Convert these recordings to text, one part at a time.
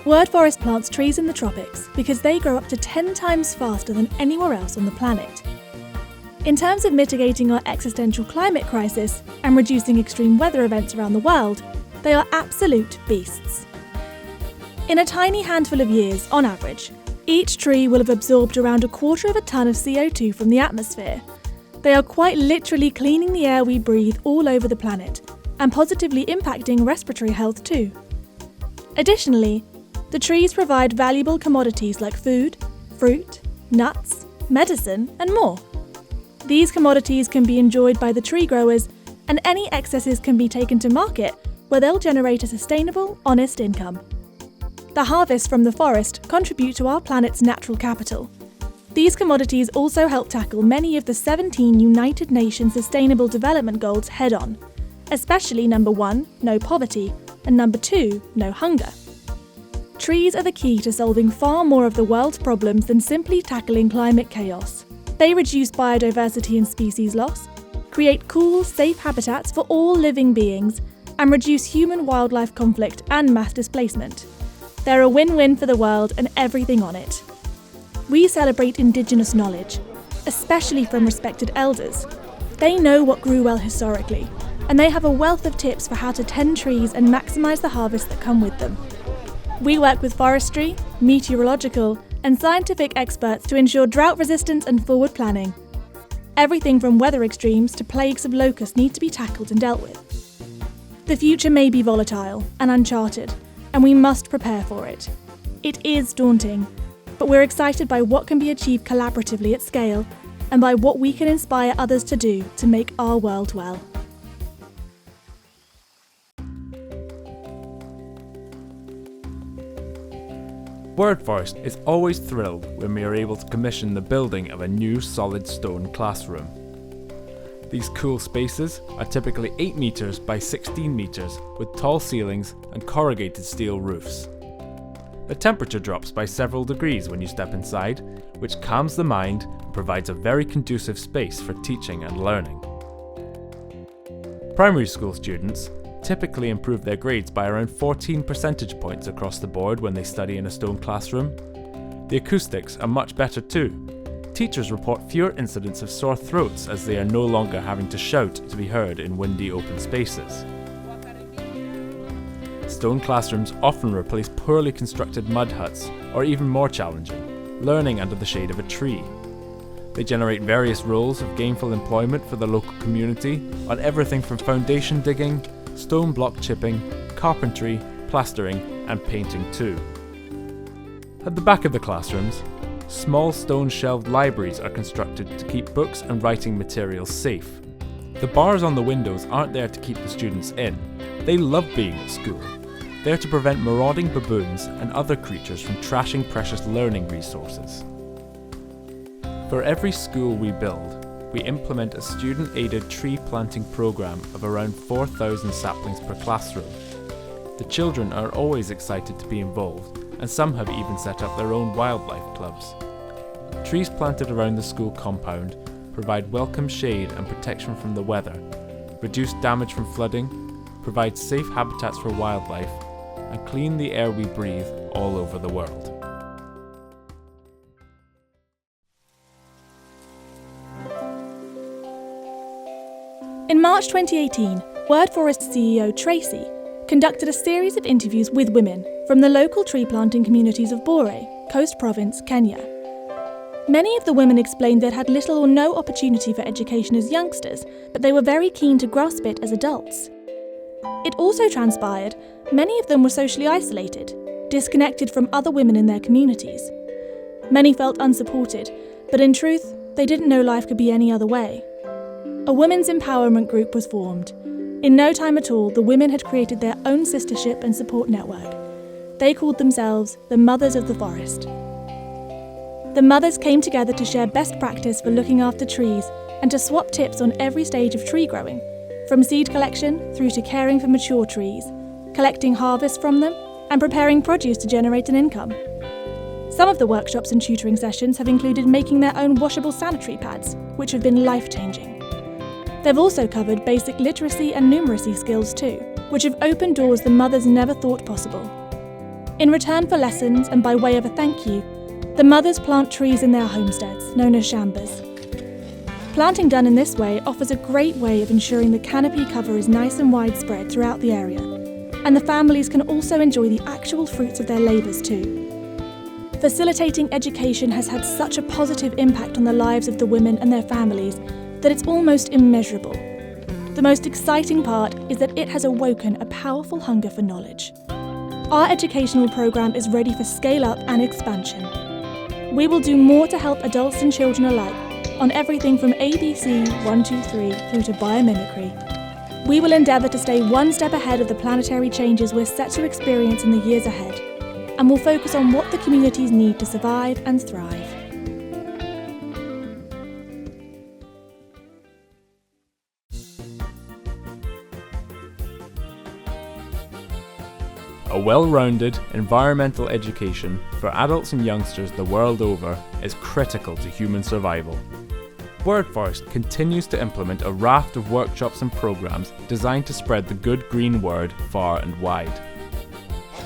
Word Forest plants trees in the tropics because they grow up to 10 times faster than anywhere else on the planet. In terms of mitigating our existential climate crisis and reducing extreme weather events around the world, they are absolute beasts. In a tiny handful of years, on average, each tree will have absorbed around 1/4 of a ton of CO2 from the atmosphere. They are quite literally cleaning the air we breathe all over the planet, and positively impacting respiratory health too. Additionally, the trees provide valuable commodities like food, fruit, nuts, medicine, and more. These commodities can be enjoyed by the tree growers, and any excesses can be taken to market where they'll generate a sustainable, honest income. The harvests from the forest contribute to our planet's natural capital. These commodities also help tackle many of the 17 United Nations Sustainable Development Goals head-on, especially number 1, no poverty, and number 2, no hunger. Trees are the key to solving far more of the world's problems than simply tackling climate chaos. They reduce biodiversity and species loss, create cool, safe habitats for all living beings, and reduce human-wildlife conflict and mass displacement. They're a win-win for the world and everything on it. We celebrate Indigenous knowledge, especially from respected elders. They know what grew well historically, and they have a wealth of tips for how to tend trees and maximise the harvests that come with them. We work with forestry, meteorological, and scientific experts to ensure drought resistance and forward planning. Everything from weather extremes to plagues of locusts need to be tackled and dealt with. The future may be volatile and uncharted, and we must prepare for it. It is daunting, but we're excited by what can be achieved collaboratively at scale and by what we can inspire others to do to make our world well. Word Forest is always thrilled when we are able to commission the building of a new solid stone classroom. These cool spaces are typically 8 metres by 16 metres with tall ceilings and corrugated steel roofs. The temperature drops by several degrees when you step inside, which calms the mind and provides a very conducive space for teaching and learning. Primary school students typically improve their grades by around 14 percentage points across the board when they study in a stone classroom. The acoustics are much better too. Teachers report fewer incidents of sore throats as they are no longer having to shout to be heard in windy open spaces. Stone classrooms often replace poorly constructed mud huts, or even more challenging, learning under the shade of a tree. They generate various roles of gainful employment for the local community on everything from foundation digging, stone block chipping, carpentry, plastering, and painting too. At the back of the classrooms, small stone shelved libraries are constructed to keep books and writing materials safe. The bars on the windows aren't there to keep the students in. They love being at school. They're to prevent marauding baboons and other creatures from trashing precious learning resources. For every school we build, we implement a student-aided tree planting program of around 4,000 saplings per classroom. The children are always excited to be involved, and some have even set up their own wildlife clubs. Trees planted around the school compound provide welcome shade and protection from the weather, reduce damage from flooding, provide safe habitats for wildlife, and clean the air we breathe all over the world. In March 2018, Word Forest CEO Tracy conducted a series of interviews with women from the local tree planting communities of Bore, Coast Province, Kenya. Many of the women explained they'd had little or no opportunity for education as youngsters, but they were very keen to grasp it as adults. It also transpired many of them were socially isolated, disconnected from other women in their communities. Many felt unsupported, but in truth, they didn't know life could be any other way. A women's empowerment group was formed. In no time at all, the women had created their own sistership and support network. They called themselves the Mothers of the Forest. The mothers came together to share best practice for looking after trees and to swap tips on every stage of tree growing, from seed collection through to caring for mature trees, collecting harvest from them, and preparing produce to generate an income. Some of the workshops and tutoring sessions have included making their own washable sanitary pads, which have been life-changing. They've also covered basic literacy and numeracy skills too, which have opened doors the mothers never thought possible. In return for lessons and by way of a thank you, the mothers plant trees in their homesteads, known as shambas. Planting done in this way offers a great way of ensuring the canopy cover is nice and widespread throughout the area, and the families can also enjoy the actual fruits of their labours too. Facilitating education has had such a positive impact on the lives of the women and their families that it's almost immeasurable. The most exciting part is that it has awoken a powerful hunger for knowledge. Our educational programme is ready for scale-up and expansion. We will do more to help adults and children alike on everything from ABC 123 through to biomimicry. We will endeavour to stay one step ahead of the planetary changes we're set to experience in the years ahead, and will focus on what the communities need to survive and thrive. A well-rounded environmental education for adults and youngsters the world over is critical to human survival. WordForest continues to implement a raft of workshops and programs designed to spread the good green word far and wide.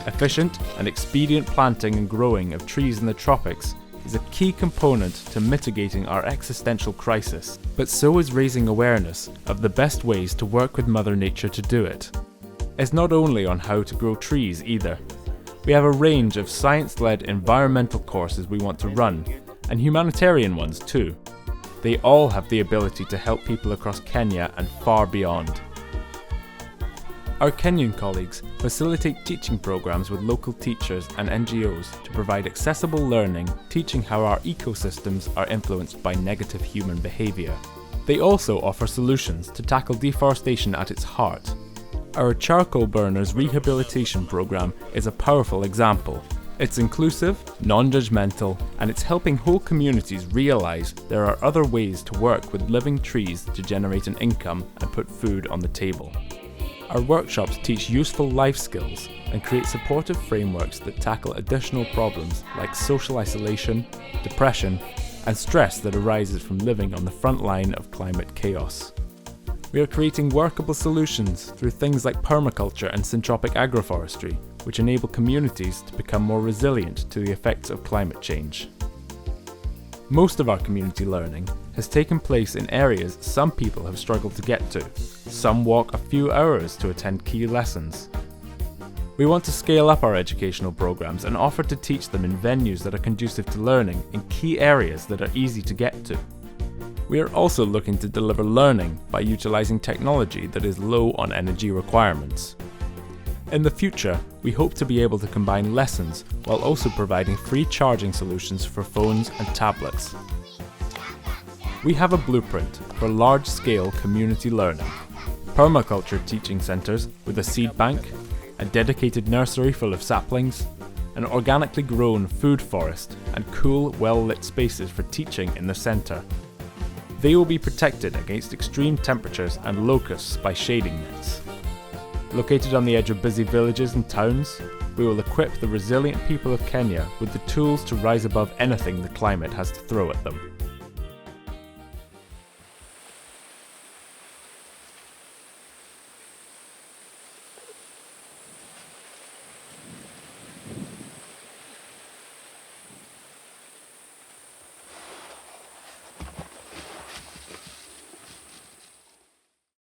Efficient and expedient planting and growing of trees in the tropics is a key component to mitigating our existential crisis, but so is raising awareness of the best ways to work with Mother Nature to do it. It's not only on how to grow trees either. We have a range of science-led environmental courses we want to run, and humanitarian ones too. They all have the ability to help people across Kenya and far beyond. Our Kenyan colleagues facilitate teaching programs with local teachers and NGOs to provide accessible learning, teaching how our ecosystems are influenced by negative human behaviour. They also offer solutions to tackle deforestation at its heart. Our charcoal burners rehabilitation program is a powerful example. It's inclusive, non-judgmental, and it's helping whole communities realise there are other ways to work with living trees to generate an income and put food on the table. Our workshops teach useful life skills and create supportive frameworks that tackle additional problems like social isolation, depression, and stress that arises from living on the front line of climate chaos. We are creating workable solutions through things like permaculture and syntropic agroforestry, which enable communities to become more resilient to the effects of climate change. Most of our community learning has taken place in areas some people have struggled to get to. Some walk a few hours to attend key lessons. We want to scale up our educational programs and offer to teach them in venues that are conducive to learning in key areas that are easy to get to. We are also looking to deliver learning by utilising technology that is low on energy requirements. In the future, we hope to be able to combine lessons while also providing free charging solutions for phones and tablets. We have a blueprint for large-scale community learning. Permaculture teaching centres with a seed bank, a dedicated nursery full of saplings, an organically grown food forest, and cool, well-lit spaces for teaching in the centre. They will be protected against extreme temperatures and locusts by shading nets. Located on the edge of busy villages and towns, we will equip the resilient people of Kenya with the tools to rise above anything the climate has to throw at them.